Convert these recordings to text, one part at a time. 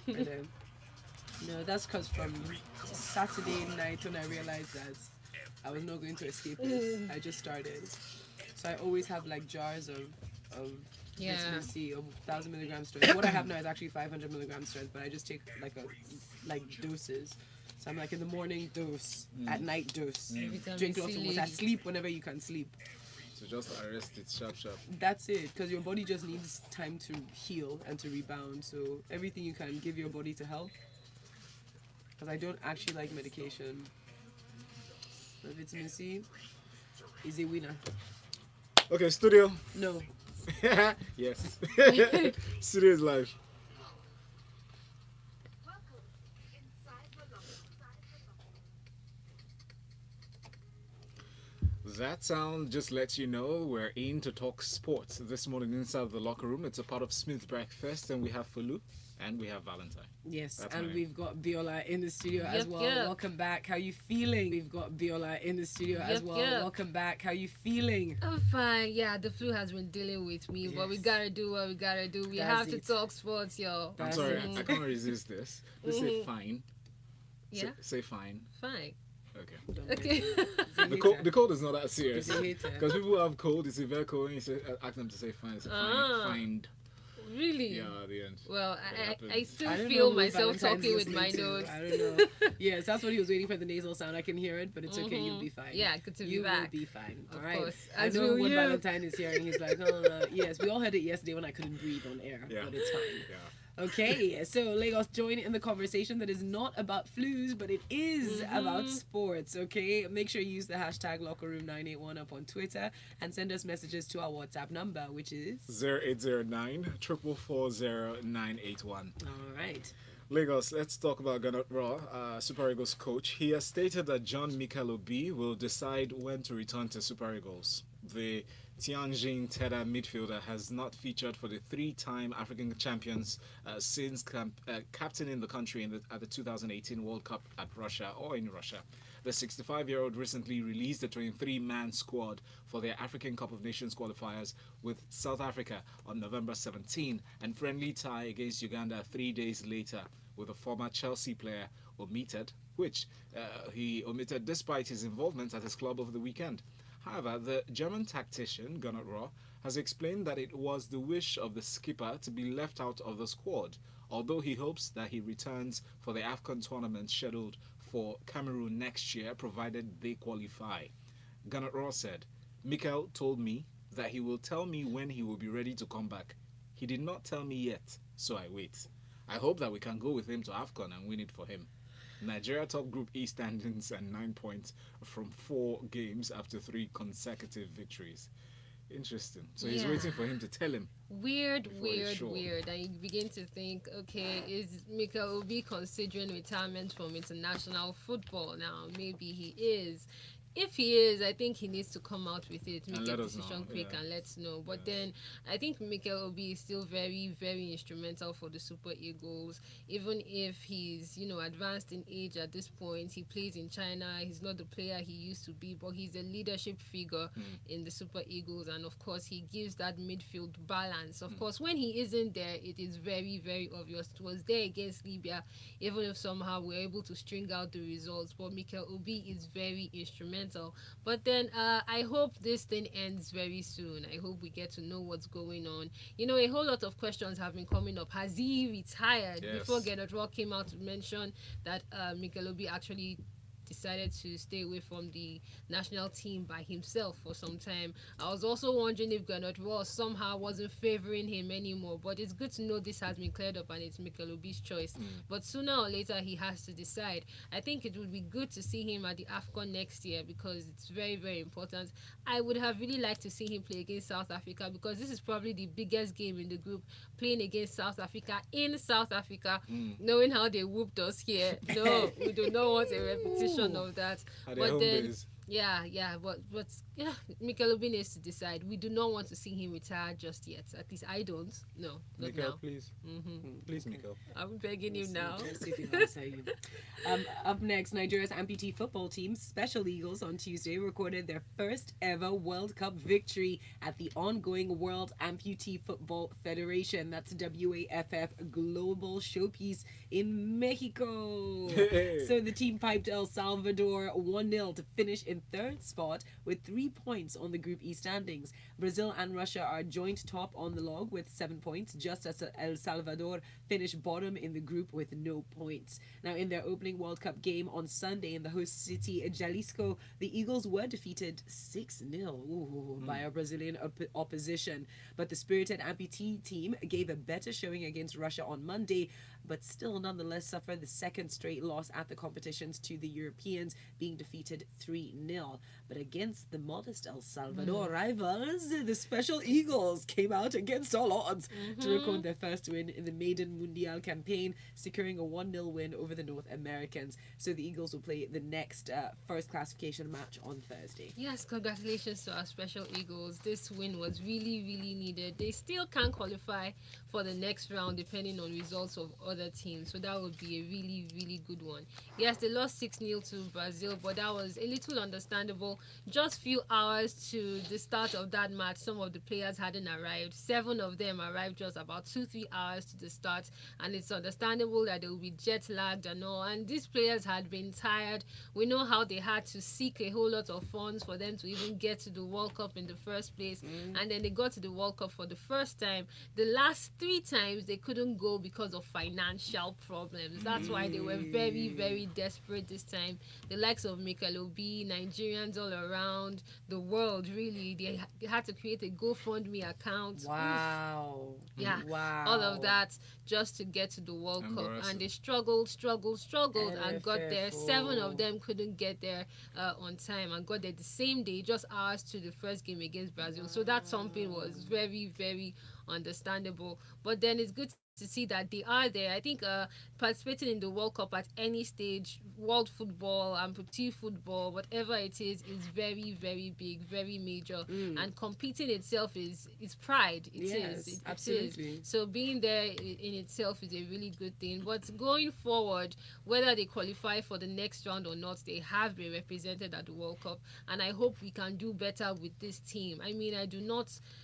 And then, that's because from Saturday night when I realized that I was not going to escape it, I just started. So I always have like jars of vitamin C of 1,000 milligram strength. What I have now is actually 500 milligram strength, but I just take like doses. So I'm like in the morning dose, at night dose. Drink lots of water. Sleep whenever you can sleep. So just arrest it sharp. That's it, because your body just needs time to heal and to rebound. So everything you can give your body to help. Because I don't actually like medication. But vitamin C is a winner. Okay, studio. No. Yes. Studio is live. That sound just lets you know we're in to talk sports this morning inside the locker room. It's a part of Smith's breakfast, and we have Folu and we have Valentine. Yes, and we've got Biola in the studio as well. Welcome back. How you feeling? We've got Biola in the studio as well. Welcome back. How you feeling? I'm fine. Yeah, the flu has been dealing with me, but we gotta do what we gotta do. We have to talk sports, yo. I'm sorry, I can't resist this. Let's say fine. Yeah. Say fine. Fine. Okay. The cold is not that serious. Because people have cold, it's severe cold, and you say, ask them to say fine. It's fine. Really? Yeah, at the end. Well, I still feel myself talking with my nose. I don't know. Yes, that's what he was waiting for, the nasal sound. I can hear it, but it's okay. You'll be fine. Yeah, good to be back. You will be fine. All of right. Course. I know what Valentine is hearing. He's like, oh, yes, we all heard it yesterday when I couldn't breathe on air, but it's fine. Yeah. Okay, so Lagos, join in the conversation that is not about flus, but it is about sports, okay? Make sure you use the hashtag LockerRoom981 up on Twitter and send us messages to our WhatsApp number, which is 0809 444 981. All right. Lagos, let's talk about Gernot Rohr, Super Eagles coach. He has stated that John Mikel Obi will decide when to return to Super Eagles. The Tianjin Teda midfielder has not featured for the three-time African champions since captaining the country at the 2018 World Cup in Russia. The 65-year-old recently released the 23-man squad for their African Cup of Nations qualifiers with South Africa on November 17 and friendly tie against Uganda 3 days later with a former Chelsea player omitted, which he omitted despite his involvement at his club over the weekend. However, the German tactician, Gernot Rohr, has explained that it was the wish of the skipper to be left out of the squad, although he hopes that he returns for the AFCON tournament scheduled for Cameroon next year, provided they qualify. Gernot Rohr said, Mikel told me that he will tell me when he will be ready to come back. He did not tell me yet, so I wait. I hope that we can go with him to AFCON and win it for him. Nigeria top Group E standings and 9 points from 4 games after 3 consecutive victories. Interesting. So he's waiting for him to tell him. Weird. And you begin to think, okay, is Mikel Obi considering retirement from international football now? Maybe he is. If he is, I think he needs to come out with it, make a decision quick and let's know. But then I think Mikel Obi is still very, very instrumental for the Super Eagles. Even if he's, advanced in age at this point, he plays in China. He's not the player he used to be, but he's a leadership figure in the Super Eagles. And of course, he gives that midfield balance. Of course, when he isn't there, it is very, very obvious. It was there against Libya, even if somehow we're able to string out the results. But Mikel Obi is very instrumental. But then I hope this thing ends very soon. I hope we get to know what's going on. A whole lot of questions have been coming up. Has he retired? Yes. Before Gernot Rohr came out to mention that Mikel Obi actually decided to stay away from the national team by himself for some time. I was also wondering if Gernot Rohr somehow wasn't favoring him anymore, but it's good to know this has been cleared up and it's Mikel Obi's choice. But sooner or later he has to decide. I think it would be good to see him at the AFCON next year because it's very, very important. I would have really liked to see him play against South Africa because this is probably the biggest game in the group, playing against South Africa in South Africa, knowing how they whooped us here. No, we do not want a repetition of that. But then Yeah, Mikel Obi needs to decide. We do not want to see him retire just yet. At least I don't. No, not Mikel, now. please. Please, Mikel. I'm begging you now. Let's see if he'll answer you. Up next, Nigeria's amputee football team, Special Eagles, on Tuesday recorded their first ever World Cup victory at the ongoing World Amputee Football Federation. That's WAFF Global Showpiece in Mexico. So the team piped El Salvador 1-0 to finish in third spot with 3 points on the Group E standings. Brazil and Russia are joint top on the log with 7 points, just as El Salvador finished bottom in the group with no points. Now, in their opening World Cup game on Sunday in the host city Jalisco, the Eagles were defeated 6-0 by a Brazilian opposition. But the spirited amputee team gave a better showing against Russia on Monday, but still nonetheless suffered the second straight loss at the competitions to the Europeans, being defeated 3-0. But against the modest El Salvador rivals, the Special Eagles came out against all odds to record their first win in the maiden Mundial campaign, securing a 1-0 win over the North Americans. So the Eagles will play the next first classification match on Thursday. Yes, congratulations to our Special Eagles. This win was really, really needed. They still can't qualify for the next round depending on results of other teams. So that would be a really, really good one. Yes, they lost 6-0 to Brazil, but that was a little understandable. Just few hours to the start of that match, some of the players hadn't arrived. 7 of them arrived just about 2-3 hours to the start, and it's understandable that they will be jet lagged and all. And these players had been tired. We know how they had to seek a whole lot of funds for them to even get to the World Cup in the first place. And then they got to the World Cup for the first time. The last 3 times they couldn't go because of financial problems. That's why they were very, very desperate this time. The likes of Mikel Obi, Nigerians all around the world, really, they had to create a GoFundMe account. Wow. Yeah. Wow. All of that just to get to the World Cup. And they struggled and got there. 7 of them couldn't get there on time and got there the same day, just hours to the first game against Brazil. So that something was very, very understandable. But then it's good to see that they are there. I think participating in the World Cup at any stage, world football, amputee football, whatever it is very, very big, very major. And competing itself is pride. It absolutely. is. So being there in itself is a really good thing. But going forward, whether they qualify for the next round or not, they have been represented at the World Cup. And I hope we can do better with this team. I mean,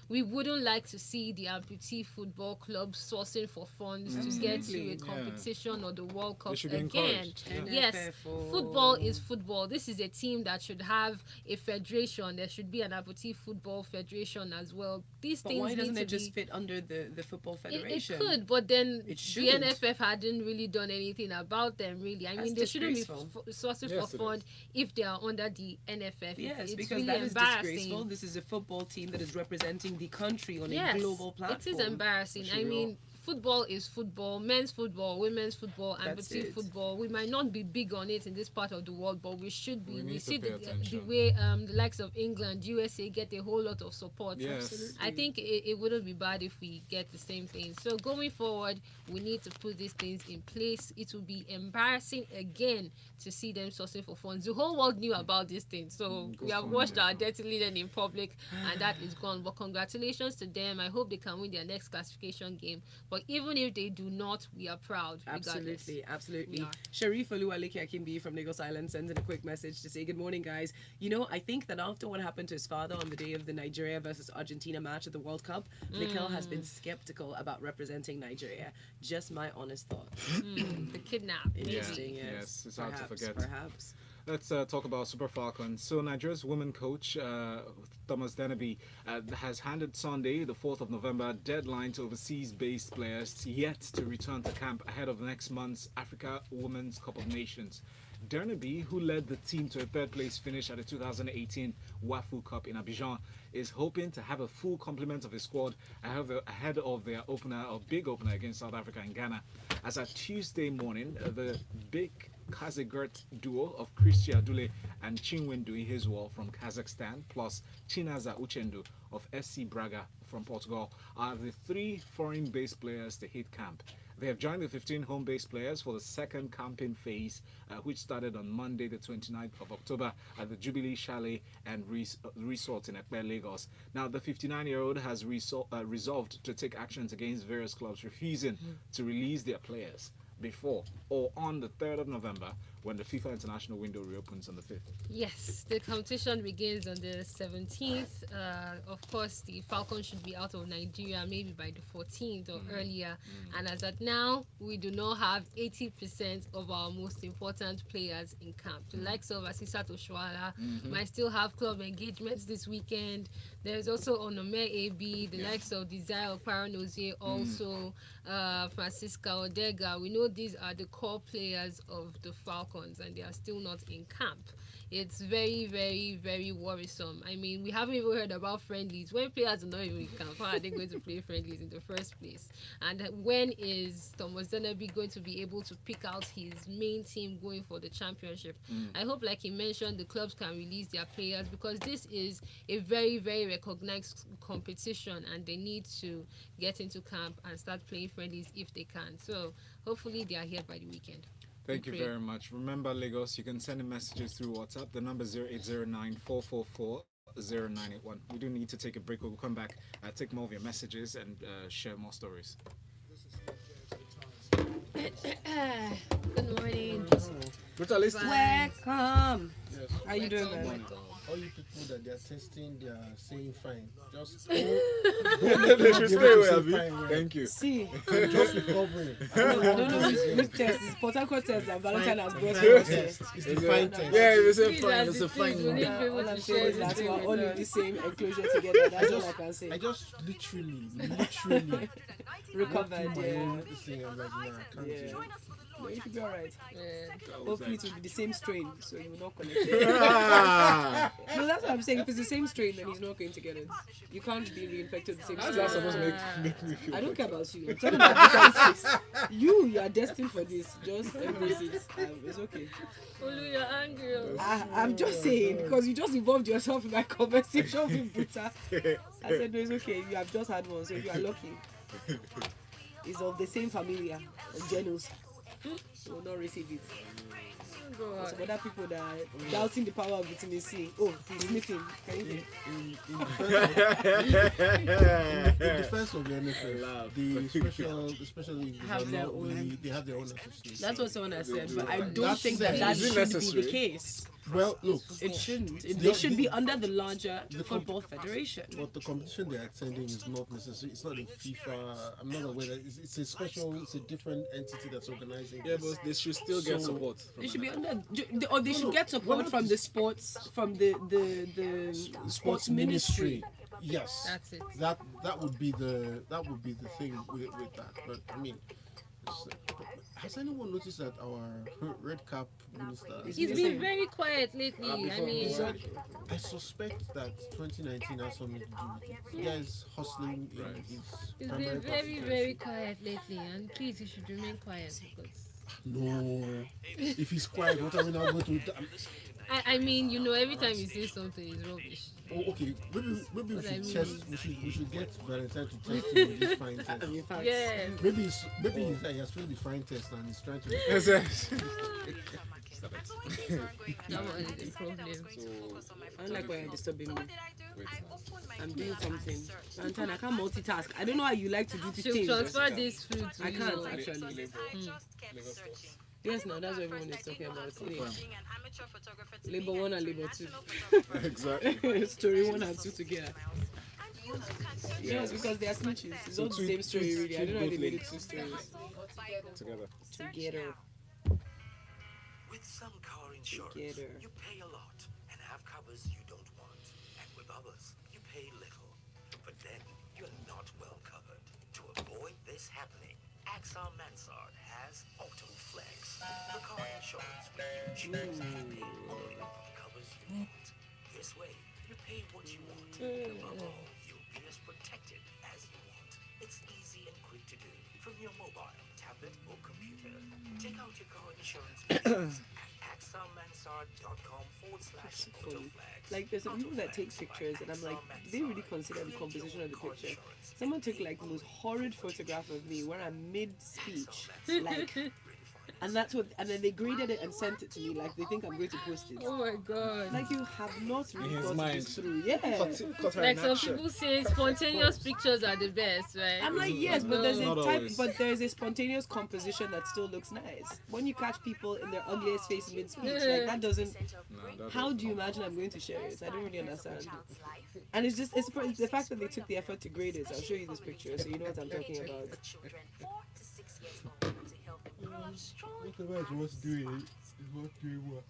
we wouldn't like to see the amputee football club sourcing for funds to get to a competition or the World Cup again. Yes, football is football. This is a team that should have a federation. There should be an amputee football federation as well. These things why doesn't need it to just fit under the football It federation? could, but then It the shouldn't. NFF hadn't really done anything about them, really. I mean, they shouldn't be sourcing for fund if they are under the NFF. Yes, it's because really that is embarrassing. disgraceful. This is a football team that is representing the country on a global platform. It is embarrassing. I mean, football is football, men's football, women's football, amputee football. We might not be big on it in this part of the world, but we should be. We see the way the likes of England, USA get a whole lot of support. Yes. I think it wouldn't be bad if we get the same thing. So going forward, we need to put these things in place. It will be embarrassing again to see them sourcing for funds. The whole world knew about this thing, so we have watched our dirty linen in public, and that is gone. But congratulations to them. I hope they can win their next classification game. But even if they do not, we are proud. Absolutely, regardless. absolutely. Sharif Oluwaleke Akimbi from Lagos Island sends in a quick message to say, good morning, guys. You know, I think that after what happened to his father on the day of the Nigeria versus Argentina match at the World Cup, Mikel has been skeptical about representing Nigeria. Just my honest thoughts. The kidnap. Interesting, Yes, it's hard to forget. Perhaps. Let's talk about Super Falcons. So Nigeria's women coach, Thomas Dennerby, has handed Sunday, the 4th of November, deadline to overseas-based players yet to return to camp ahead of next month's Africa Women's Cup of Nations. Dennerby, who led the team to a third-place finish at the 2018 WAFU Cup in Abidjan, is hoping to have a full complement of his squad ahead of their big opener against South Africa and Ghana. As at Tuesday morning, the big Kazigurt duo of Christia Dule and Chinwendu Ihezwal from Kazakhstan, plus Chinaza Uchendu of SC Braga from Portugal, are the 3 foreign-based players to hit camp. They have joined the 15 home-based players for the second camping phase, which started on Monday, the 29th of October at the Jubilee Chalet and Resort in Ekpe, Lagos. Now, the 59-year-old has resolved to take actions against various clubs refusing to release their players before or on the 3rd of November when the FIFA international window reopens on the 5th. Yes, the competition begins on the 17th. Of course, the Falcons should be out of Nigeria maybe by the 14th or earlier. And as at now, we do not have 80% of our most important players in camp. The likes of Asisat Oshuala might still have club engagements this weekend. There's also Onome AB, the likes of Desire Paranozie, also Francisca Odega. We know these are the core players of the Falcons and they are still not in camp. It's very, very, very worrisome. I mean, we haven't even heard about friendlies. When players are not even in camp, how are they going to play friendlies in the first place? And when is Thomas Dennerby going to be able to pick out his main team going for the championship? I hope, like he mentioned, the clubs can release their players because this is a very, very recognized competition and they need to get into camp and start playing friendlies if they can. So hopefully they are here by the weekend. Thank you very much. Remember, Lagos, you can send in messages through WhatsApp. The number is 0809-444-0981. We do need to take a break. We'll come back, take more of your messages and share more stories. Good morning. Brutalist. Welcome. Yes. How you doing, man? All you people that they're testing, they are saying fine. Just They should stay away, Abi. Thank you. See, just recovering. I don't know which test. It's Port Harcourt test that Valentine has brought Fine us. test. It's the fine test. Yeah, it's a Please, fine. as It's it a is, fine we one. need people All to I'm share saying is this that thing we're with all in us. the same enclosure together. That's all I can say. I just literally Recovered, my yeah. own thing. I'm like, nah, I can't do Yeah. it. No, you should be alright. Yeah. Hopefully it will be the same strain, so you will not connect it. Ah, No, that's what I'm saying. If it's the same strain, then he's not going to get it. You can't be reinfected the same how's strain. that supposed to make me feel? I don't care about you. I'm talking about vitamin 6. You are destined for this. Just embrace it. It's okay. Folu, you're angry. I'm just saying, because you just involved yourself in my conversation with Buta. I said, no, it's okay. You have just had one, so you are lucky. It's of the same familia, genus. You will not receive it. Some other people that are doubting the power of vitamin C. Oh, he's sniffing. Can you hear? In defense of the NFL, the special leagues Have are their not own- really, they have their own association. That's what someone has said, but I don't That's- think that Is it should be necessary? the case. Well, look, It shouldn't. The- They should the- be under the larger the football federation. but the competition they're attending is not necessary. It's not a FIFA. I'm not aware that it's a special. It's a different entity that's organizing. Yeah, this. but they should still get So- support. They should be under, or they should get support from the sports, from the sports ministry. Yes, That's it. that would be the thing with that. But I mean, has anyone noticed that our red cap minister? He's been very quiet lately. I mean, I suspect that 2019 has something to do with it. The guy is hustling in his he's primary been very, constituency. very quiet lately. And please, he should remain quiet because. No, if he's quiet, what are we now going to do? I mean, you know, every time you say something, it's rubbish. Oh, okay. Maybe we What I should mean test. We should get Valentine to test him with this fine test. In fact, Yes. Maybe he's he has failed the fine test and he's trying to. That one is the problem. I don't like when you're disturbing me. I'm doing something. Valentine, I can't multitask. I don't know how you like to do these She'll things. transfer this food to I you. can't actually. Yes, now that's what everyone is talking about. Labor 1 and Labor 2. Exactly. Story 1 and 2 together. Yes, because they are snitches. It's all the same story, really. I don't know how they made it 2 stories Together. together. With some car insurance, Together. you pay a lot and have covers you don't want. And with others, you pay little. But then, you're not well covered. To avoid this happening, Axar Mansard has Auto Flex, the car insurance where you choose to pay only for the covers you want. This way, you pay what you want. Above all, you'll be as protected as you want. It's easy and quick to do from your mobile, tablet, or computer. Take out your car insurance at Axar Mansard. xr.com/photo flags. Like, there's some people that take pictures, and I'm like, do they really consider the composition of the picture? Someone took like the most horrid photograph of me where I'm mid-speech, like, and that's what, and then they graded it and sent it to me like they think I'm going to post it. Oh my god. Like, you have not really In his thought mind. this through. Yeah. Cut her Like in some action. people say, spontaneous pictures are the best, right? I'm like, yes, but there's Not a type, always. but there's a spontaneous composition that still looks nice. When you catch people in their ugliest face mid-speech, like that doesn't. How do you imagine I'm going to share it? I don't really understand. And it's the fact that they took the effort to grade it. I'll show you this picture so you know what I'm talking about. Whatever is worth doing is worth doing well.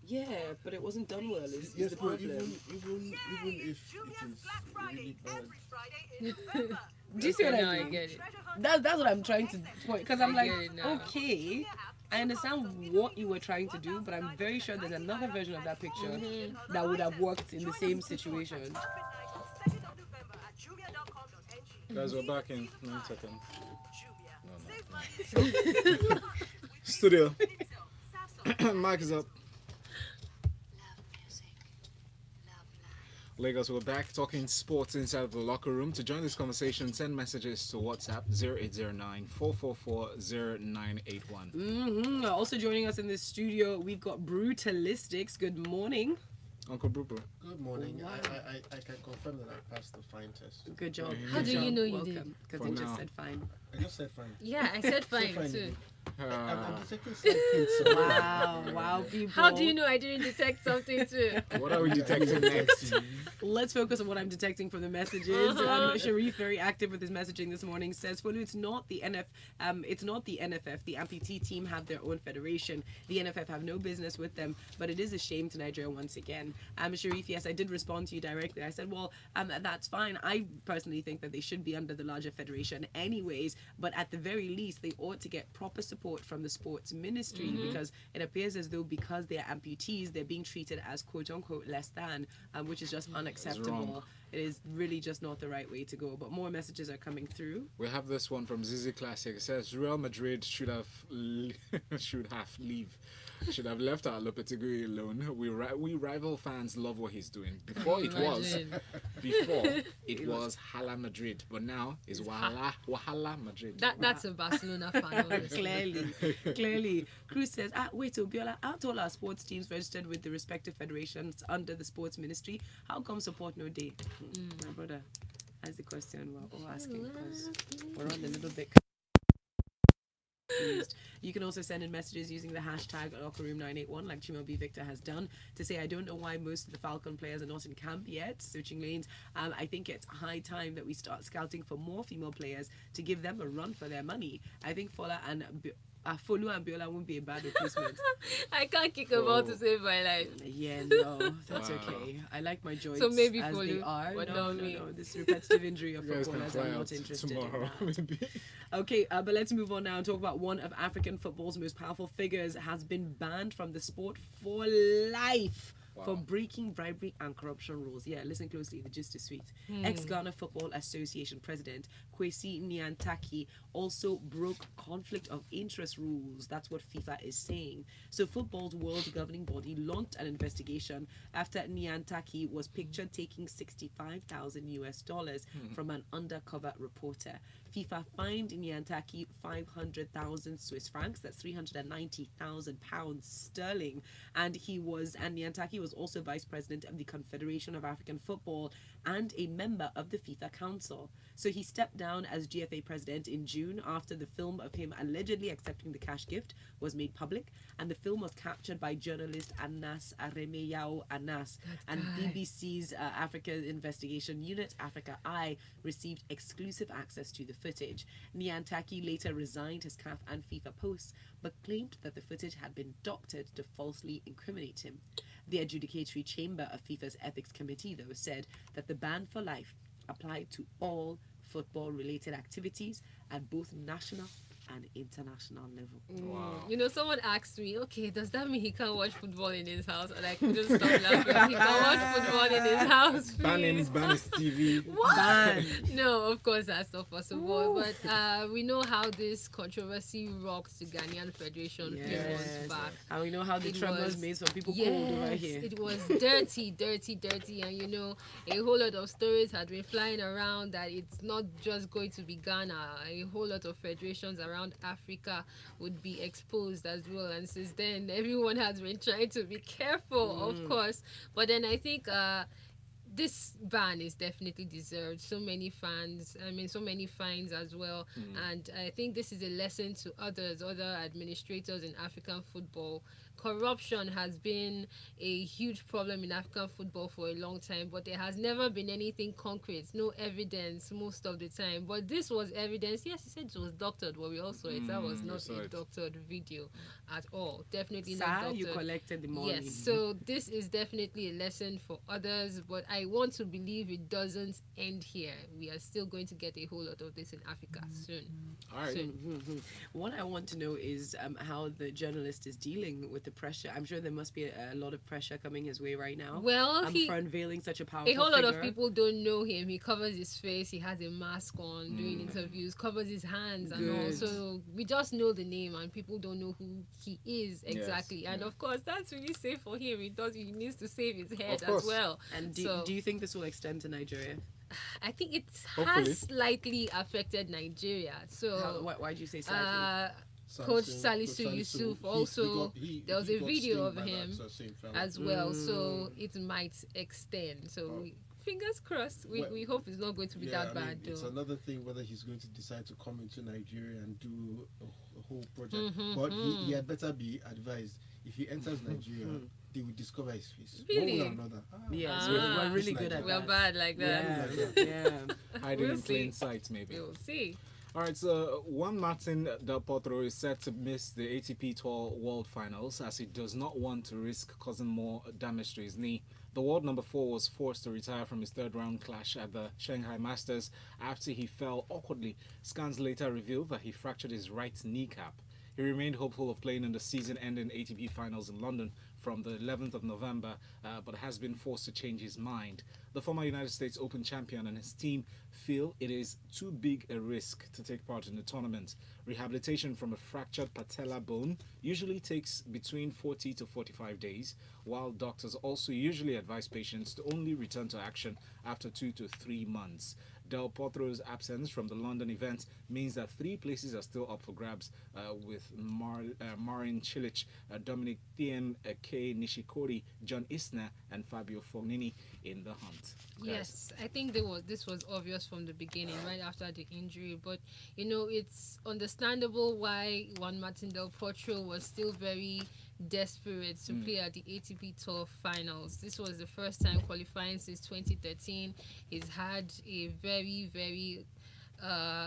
Yeah, but it wasn't done well. Is Yes, the but problem. even if it is really bad. Do you see what No, I I mean? get it. That's what I'm trying to point. Because I'm I like, get it now. okay, I understand what you were trying to do, but I'm very sure there's another version of that picture that would have worked in the same situation. Guys, we're back in 9 seconds. No. Studio. Mic is up. Lagos, we're back talking sports inside the locker room. To join this conversation, send messages to WhatsApp 0809 444 0981. Also joining us in the studio, we've got Brutalistics. Good morning. Uncle Brupo. Good morning. Wow. I can confirm that I passed the fine test. Good job. How Good do job. you know you did? Welcome. Because For they just now. said fine. I just said fine. Yeah, I said fine fine too. again. I'm Uh, detecting slight hints. of- Wow, people. How do you know I didn't detect something too? what are we detecting next? Let's focus on what I'm detecting from the messages. Sharif, very active with his messaging this morning, says, "Folu, it's not the NFF. The amputee team have their own federation. The NFF have no business with them, but it is a shame to Nigeria once again." Sharif, yes, I did respond to you directly. I said, well, that's fine. I personally think that they should be under the larger federation anyways, but at the very least, they ought to get proper support from the sports ministry because it appears as though because they're amputees, they're being treated as quote-unquote less than, which is just unacceptable. wrong. It is really just not the right way to go. But more messages are coming through. We have this one from Zizi Classic. It says Real Madrid should have left our Lopetegui alone. We rival fans love what he's doing. Before it was Hala Madrid, but now it's Wahala Madrid. That's a Barcelona fan, honestly. Clearly. Cruz says, wait, so Biola, aren't all our sports teams registered with the respective federations under the sports ministry? How come support no day? My brother, that's the question we're all asking because we're on a little bit confused. You can also send in messages using the hashtag lockerroom981 like Chimo B Victor has done to say, I don't know why most of the Falcon players are not in camp yet, switching lanes. I think it's high time that we start scouting for more female players to give them a run for their money. I think Folu and Biola won't be a bad replacement. I can't kick a ball to save my life. Yeah, no, that's okay. I like my joints So maybe as Folu, they are. but No, not me. this repetitive injury of You guys can footballers, fly I'm out not interested tomorrow. in that. Okay, but let's move on now and talk about one of African football's most powerful figures has been banned from the sport for life. For breaking bribery and corruption rules. Yeah, listen closely, the gist is sweet. Ex-Ghana Football Association President Kwesi Nyantakyi also broke conflict of interest rules. That's what FIFA is saying. So football's world governing body launched an investigation after Nyantakyi was pictured taking $65,000 from an undercover reporter. FIFA fined Nyantakyi 500,000 Swiss francs, that's 390,000 pounds sterling, and Nyantakyi was also vice president of the Confederation of African Football and a member of the FIFA Council. So he stepped down as GFA president in June after the film of him allegedly accepting the cash gift was made public, and the film was captured by journalist Anas Aremeyao Anas, and BBC's Africa Investigation Unit, Africa Eye, received exclusive access to the footage. Nyantakyi later resigned his CAF and FIFA posts, but claimed that the footage had been doctored to falsely incriminate him. The adjudicatory chamber of FIFA's ethics committee, though, said that the ban for life applied to all football-related activities at both national an international level. Wow. You know, someone asked me, okay, does that mean he can't watch football in his house? And I couldn't stop laughing. He can watch football in his house, Ban him, please. ban his TV. Ban. No, of course that's not possible. But we know how this controversy rocked the Ghanaian Federation a few months Yes. back. And we know how the It tremors was- made some people cold over here. It was dirty, dirty, dirty. And you know, a whole lot of stories had been flying around that it's not just going to be Ghana. A whole lot of federations around Africa would be exposed as well. And since then, everyone has been trying to be careful, of course. But then I think this ban is definitely deserved. So many fans, so many fines as well. And I think this is a lesson to other administrators in African football. Corruption has been a huge problem in African football for a long time, but there has never been anything concrete, no evidence most of the time. But this was evidence. Yes, he said it was doctored, but we also it. That was we not saw a it. doctored video at all. Definitely Sir, not doctored. you collected the money. Yes, so this is definitely a lesson for others, but I want to believe it doesn't end here. We are still going to get a whole lot of this in Africa soon. All right. Soon. What I want to know is how the journalist is dealing with the pressure. I'm sure there must be a lot of pressure coming his way right now. Well, For unveiling such a powerful a whole lot of figure. people don't know him. He covers his face. He has a mask on doing interviews, covers his hands and all. Good. So we just know the name and people don't know who he is exactly. Yes, And yeah. of course, that's really safe for him. He needs to save his head Of course. as well. And So- do you think this will extend to Nigeria? I think it Hopefully. has slightly affected Nigeria. So Why do you say slightly? Coach Salisu Yusuf also, there was a video of him as well, so it might extend. So fingers crossed. We hope it's not going to be that bad It's though. another thing whether he's going to decide to come into Nigeria and do a whole project. But he had better be advised. If he enters Nigeria, they will discover his face. Really? One way or another. Yes, Ah. we're really It's good like at We're that. bad like that. Yeah, yeah. Hiding We'll in plain see. sight, maybe. We'll see. All right, so Juan Martin Del Potro is set to miss the ATP Tour World Finals as he does not want to risk causing more damage to his knee. The world number 4 was forced to retire from his third-round clash at the Shanghai Masters after he fell awkwardly. Scans later revealed that he fractured his right kneecap. He remained hopeful of playing in the season-ending ATP Finals in London from the 11th of November, but has been forced to change his mind. The former United States Open champion and his team feel it is too big a risk to take part in the tournament. Rehabilitation from a fractured patella bone usually takes between 40 to 45 days, while doctors also usually advise patients to only return to action after 2 to 3 months. Del Potro's absence from the London event means that 3 places are still up for grabs, with Marin Cilic, Dominic Thiem, Kei Nishikori, John Isner, and Fabio Fognini in the hunt. Yes, I think this was obvious from the beginning, right after the injury. But you know, it's understandable why Juan Martin Del Potro was still very desperate to play at the ATP Tour Finals. This was the first time qualifying since 2013. He's had a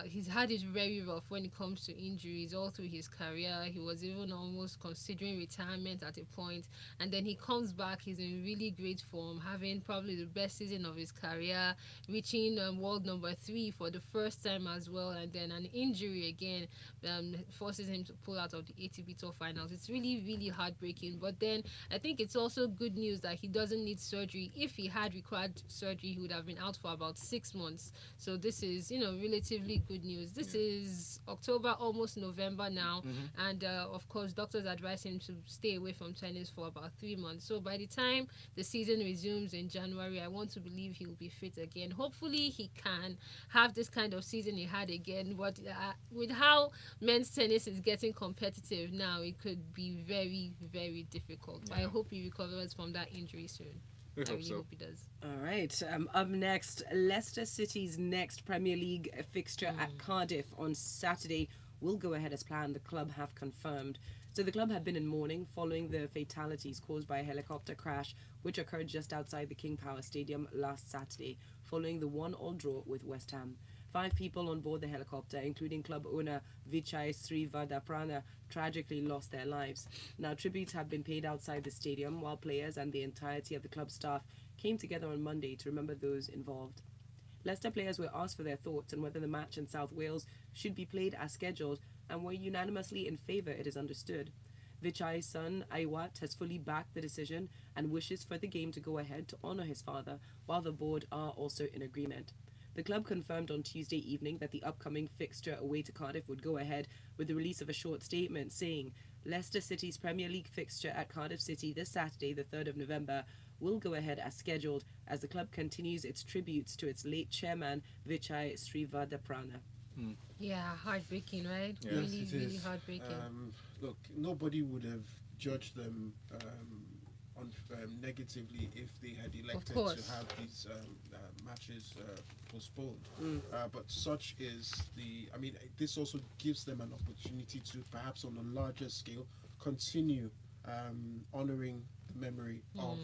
he's had it very rough when it comes to injuries all through his career. He was even almost considering retirement at a point, and then he comes back. He's in really great form, having probably the best season of his career, reaching world number 3 for the first time as well, and then an injury again forces him to pull out of the ATP Tour Finals. It's really, really heartbreaking, but then I think it's also good news that he doesn't need surgery. If he had required surgery, he would have been out for about 6 months. So this is, relatively good news. This is October, almost November now, and of course, doctors advise him to stay away from tennis for about 3 months. So by the time the season resumes in January, I want to believe he will be fit again. Hopefully, he can have this kind of season he had again. But with how men's tennis is getting competitive now, it could be very, very difficult. But I hope he recovers from that injury soon. We I hope really so. hope he does. All right. Up next, Leicester City's next Premier League fixture at Cardiff on Saturday will go ahead as planned. The club have confirmed. So the club had been in mourning following the fatalities caused by a helicopter crash which occurred just outside the King Power Stadium last Saturday following the 1-1 draw with West Ham. 5 people on board the helicopter, including club owner Vichai Srivadaprana, tragically lost their lives. Now, tributes have been paid outside the stadium, while players and the entirety of the club staff came together on Monday to remember those involved. Leicester players were asked for their thoughts on whether the match in South Wales should be played as scheduled, and were unanimously in favour, it is understood. Vichai's son, Aiwat, has fully backed the decision and wishes for the game to go ahead to honour his father, while the board are also in agreement. The club confirmed on Tuesday evening that the upcoming fixture away to Cardiff would go ahead, with the release of a short statement saying Leicester City's Premier League fixture at Cardiff City this Saturday, the 3rd of November, will go ahead as scheduled as the club continues its tributes to its late chairman, Vichai Srivadaprana. Yeah, heartbreaking, right? Yes, really, it really is. heartbreaking. Look, nobody would have judged them negatively if they had elected course. to have these matches postponed. But such is the. I mean, this also gives them an opportunity to perhaps on a larger scale continue honouring the memory of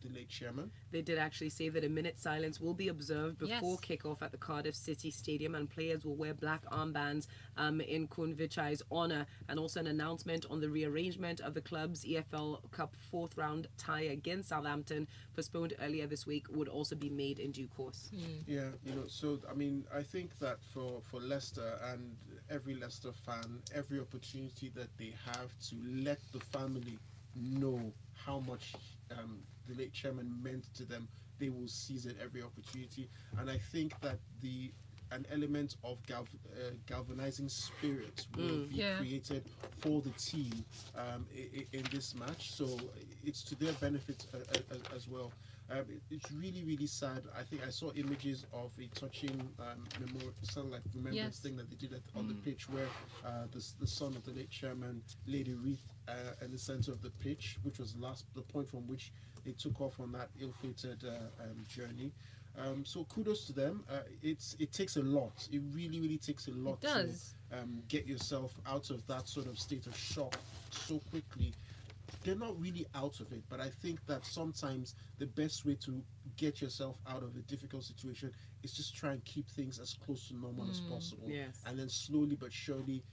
the late chairman. They did actually say that a minute silence will be observed before Yes. kickoff at the Cardiff City Stadium, and players will wear black armbands in Kun Vichai's honour, and also an announcement on the rearrangement of the club's EFL Cup 4th round tie against Southampton, postponed earlier this week, would also be made in due course. Yeah, so I mean, I think that for Leicester and every Leicester fan, every opportunity that they have to let the family know how much the late chairman meant to them, they will seize it every opportunity. And I think that an element of galvanizing spirit will be created for the team in this match. So it's to their benefit as well. It's really, really sad. I think I saw images of a touching remembrance thing that they did on the pitch, where the son of the late chairman laid a wreath in the center of the pitch, which was the point from which they took off on that ill-fated journey. So kudos to them. It takes a lot. It really, really takes a lot to get yourself out of that sort of state of shock so quickly. They're not really out of it, but I think that sometimes the best way to get yourself out of a difficult situation is just try and keep things as close to normal as possible. Yes. And then slowly but surely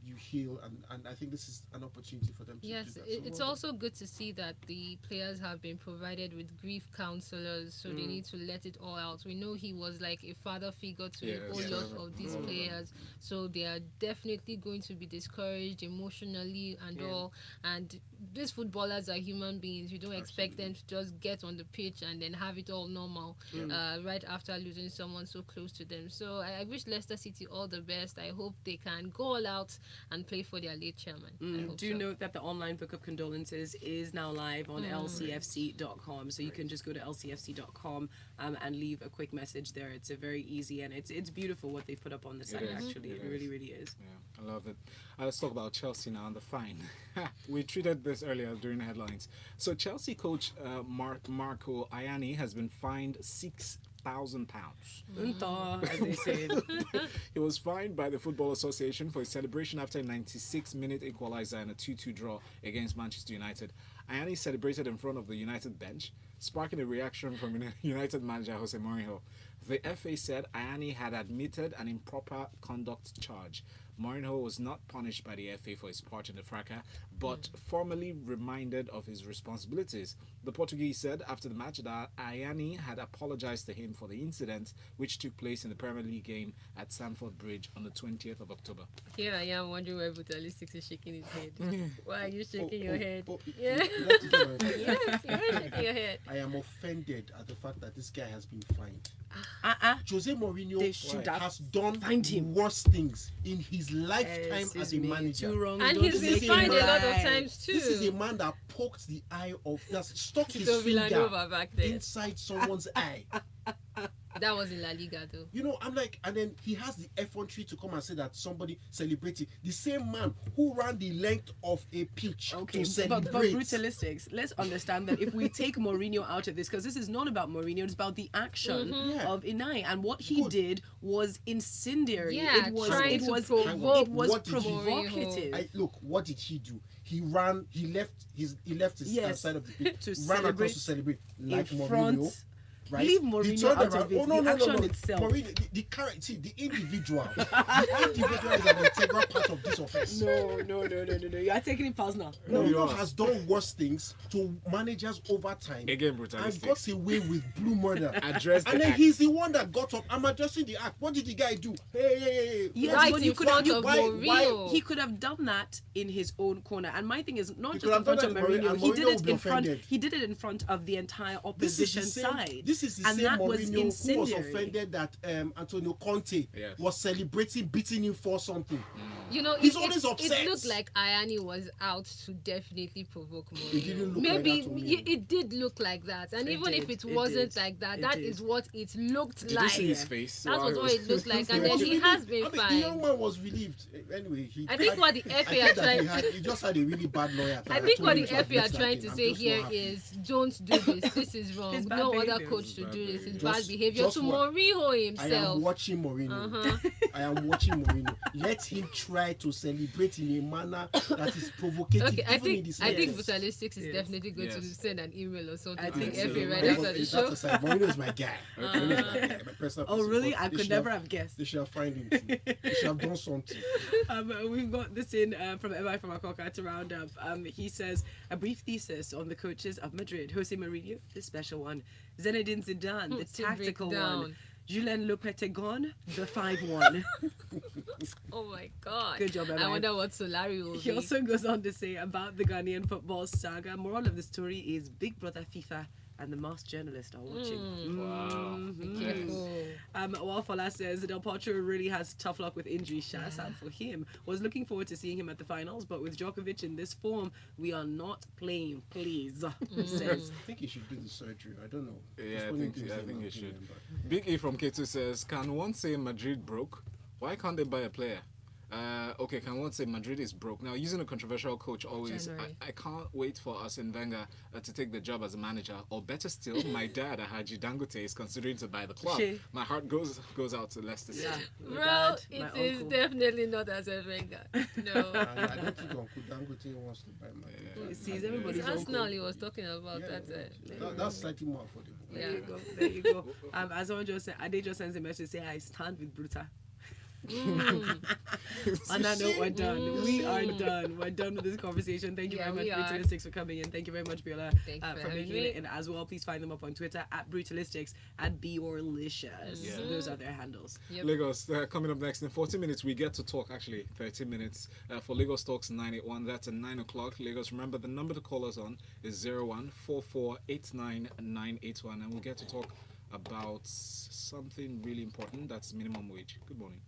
you heal, and I think this is an opportunity for them to do that. So It's also good to see that the players have been provided with grief counselors, so they need to let it all out. We know he was like a father figure to a whole lot of these players, so they are definitely going to be discouraged emotionally and all. And these footballers are human beings. You don't expect them to just get on the pitch and then have it all normal right after losing someone so close to them. So I wish Leicester City all the best. I hope they can go all out and play for their late chairman. Do note that the online book of condolences is now live on lcfc.com, so you can just go to lcfc.com and leave a quick message there. It's a very easy, and it's beautiful what they've put up on the site. Actually, it really, really is. Yeah, I love it. Let's talk about Chelsea now and the fine. We treated this earlier during headlines. So Chelsea coach Marco Ianni has been fined £6,000. As they say. He was fined by the Football Association for his celebration after a 96-minute equaliser and a 2-2 draw against Manchester United. Ianni celebrated in front of the United bench, sparking a reaction from United manager Jose Mourinho. The FA said Ianni had admitted an improper conduct charge. Mourinho was not punished by the FA for his part in the fracas, but formally reminded of his responsibilities. The Portuguese said after the match that Ianni had apologized to him for the incident, which took place in the Premier League game at Stamford Bridge on the 20th of October. Here I am wondering why Vitalistic is shaking his head. Why are you shaking your head? Yeah. Yes, you're shaking your head. I am offended at the fact that this guy has been fined. Jose They Mourinho should have has done fined him. worse things in his lifetime as a manager. And he's been fined a lot of times too. This is a man that poked the eye of, that's stuck his So finger Villanova back there. inside someone's eye. That was in La Liga though. You know, I'm like, and then he has the effrontery to come and say that somebody celebrated. The same man who ran the length of a pitch to celebrate. But brutalistics, let's understand that if we take Mourinho out of this, because this is not about Mourinho, it's about the action of Inai, and what he did was incendiary. Yeah, it was provocative. Look, what did he do? He ran. He left his side of the pitch. To ran celebrate across to celebrate, like in Mourinho. front right? Leave He Mourinho turned out around. of it. Oh, no, The no, action no, no. itself. Mourinho, the character, see, the individual. The individual is an integral part of this offense. No. You are taking it personal. Mourinho has done worse things to managers over time. Again, And brutalistic. got away with blue murder. Address And the then act. he's the one that got up. I'm addressing the act. What did the guy do? Hey. Yes, Right but in you could front have, of why- Mourinho. he could have done that in his own corner. And my thing is not He just could in have done front of that in Mourinho, Mourinho. and He Mourinho did would it be in front. offended. He did it in front of the entire This is opposition the same. side. This is the and same that was Mourinho who was incendiary. offended that Antonio Conte Yes. was celebrating beating him for something. You know, He's always upset. It looked like Ayani was out to definitely provoke Mourinho. It didn't look Maybe like that to me. it did look like that, and It even if did, it it wasn't did, like that, it that did. is what it looked Did you like. see his face? That was Wow, what it looked like, and He then was he relieved. has been I mean, fine. the young man was relieved. Anyway, I think what the FA I are think that trying. he just had a really bad lawyer. I think what the FA are trying to say here is, don't do this. This is wrong. It's bad No other behavior. coach should Bad do this. It's behavior. bad Just- behavior just to what- Mourinho I himself. am watching Mourinho. I am watching Mourinho. Let him try to celebrate in a manner that is provocative. Okay, I even in think this I think context. Brutalistics is Yes. definitely going to Yes. send an email or something I to think the so. FA right Yeah. after the show. Mourinho is my guy. Mourinho is my guy, my personal Oh, person. really? But I they could should never have guessed. They should have fined him too. They should have done something. We've got this in from Evi from Akoka to round up. He says, a brief thesis on the coaches of Madrid. Jose Mourinho, the special one. Zinedine Zidane, the To break tactical down. one. Julien Lopetegui, the 5-1. Oh my god. Good job, I Emma. wonder what Solari will He be. also goes on to say about the Ghanaian football saga. Moral of the story is Big Brother FIFA and the masked journalists are watching. Wow. Be careful. While Fola says Del Potro really has tough luck with injury. Shouts out for him. Was looking forward to seeing him at the finals, but with Djokovic in this form, we are not playing. Please, he says. I think he should do the surgery. I don't know. Yeah, Just I putting think things I in think my it should. opinion, but- Big E from K2 says, can one say Madrid broke? Why can't they buy a player? Okay, can one say Madrid is broke? Now, using a controversial coach always, January. I can't wait for Arsene Wenger to take the job as a manager. Or better still, my dad, Haji Dangote, is considering to buy the club. Shey. My heart goes out to Leicester City. My Bro, dad, it my is uncle. definitely not as a Wenger. No. I don't think Uncle Dangote wants to buy Madrid. He sees everybody's It's uncle. Arsenal he was talking about. Yeah, That's yeah. it. That's slightly more affordable. There you go. There you go. As someone just said, Ade just sends a message say, I stand with Bruta. On that note, we're done. We are done. We're done with this conversation. Thank you Yeah, very we much, are. Brutalistics, for coming in. Thank you very much, Biola, Thank you for for having making me. it in as well. Please find them up on Twitter at Brutalistics, at Biorlicious. Yeah. Those are their handles. Yep. Lagos, coming up next in 40 minutes, we get to talk, actually 30 minutes for Lagos Talks 981. That's at 9 o'clock. Lagos, remember the number to call us on is 01448991, and we'll get to talk about something really important. That's minimum wage. Good morning.